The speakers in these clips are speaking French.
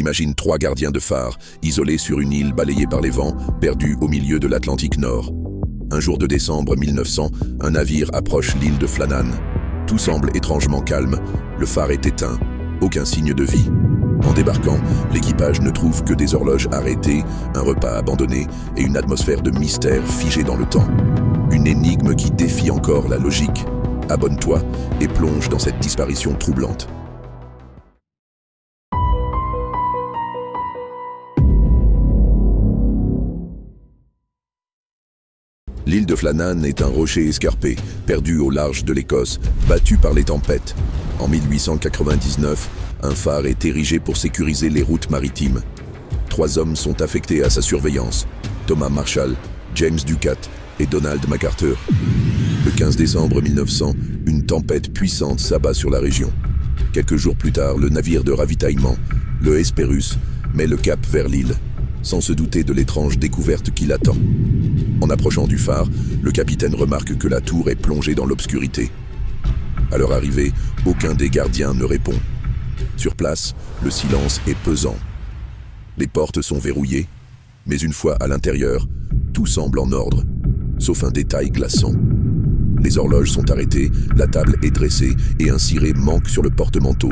Imagine 3 gardiens de phare, isolés sur une île balayée par les vents, perdus au milieu de l'Atlantique Nord. Un jour de décembre 1900, un navire approche l'île de Flannan. Tout semble étrangement calme, le phare est éteint, aucun signe de vie. En débarquant, l'équipage ne trouve que des horloges arrêtées, un repas abandonné et une atmosphère de mystère figée dans le temps. Une énigme qui défie encore la logique. Abonne-toi et plonge dans cette disparition troublante. L'île de Flannan est un rocher escarpé, perdu au large de l'Écosse, battu par les tempêtes. En 1899, un phare est érigé pour sécuriser les routes maritimes. 3 hommes sont affectés à sa surveillance, Thomas Marshall, James Ducat et Donald MacArthur. Le 15 décembre 1900, une tempête puissante s'abat sur la région. Quelques jours plus tard, le navire de ravitaillement, le Hesperus, met le cap vers l'île, sans se douter de l'étrange découverte qui l'attend. En approchant du phare, le capitaine remarque que la tour est plongée dans l'obscurité. À leur arrivée, aucun des gardiens ne répond. Sur place, le silence est pesant. Les portes sont verrouillées, mais une fois à l'intérieur, tout semble en ordre, sauf un détail glaçant. Les horloges sont arrêtées, la table est dressée et un ciré manque sur le porte-manteau.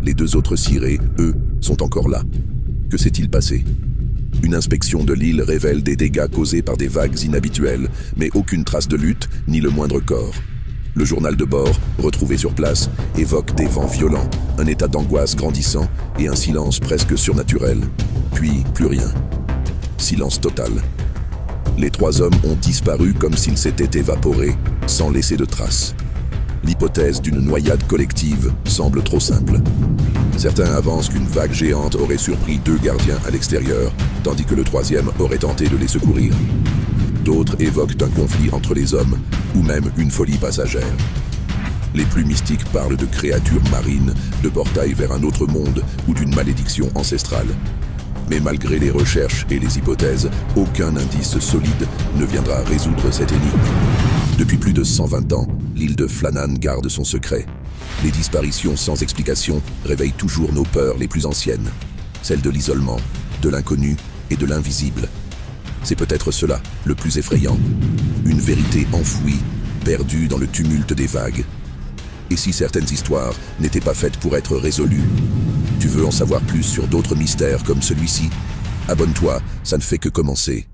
Les 2 autres cirés, eux, sont encore là. Que s'est-il passé ? Une inspection de l'île révèle des dégâts causés par des vagues inhabituelles, mais aucune trace de lutte, ni le moindre corps. Le journal de bord, retrouvé sur place, évoque des vents violents, un état d'angoisse grandissant et un silence presque surnaturel. Puis, plus rien. Silence total. Les 3 hommes ont disparu comme s'ils s'étaient évaporés, sans laisser de traces. L'hypothèse d'une noyade collective semble trop simple. Certains avancent qu'une vague géante aurait surpris 2 gardiens à l'extérieur, tandis que le 3e aurait tenté de les secourir. D'autres évoquent un conflit entre les hommes, ou même une folie passagère. Les plus mystiques parlent de créatures marines, de portails vers un autre monde ou d'une malédiction ancestrale. Mais malgré les recherches et les hypothèses, aucun indice solide ne viendra résoudre cette énigme. Depuis plus de 120 ans, l'île de Flannan garde son secret. Les disparitions sans explication réveillent toujours nos peurs les plus anciennes, celles de l'isolement, de l'inconnu et de l'invisible. C'est peut-être cela, le plus effrayant, une vérité enfouie, perdue dans le tumulte des vagues. Et si certaines histoires n'étaient pas faites pour être résolues? Tu veux en savoir plus sur d'autres mystères comme celui-ci? Abonne-toi, ça ne fait que commencer.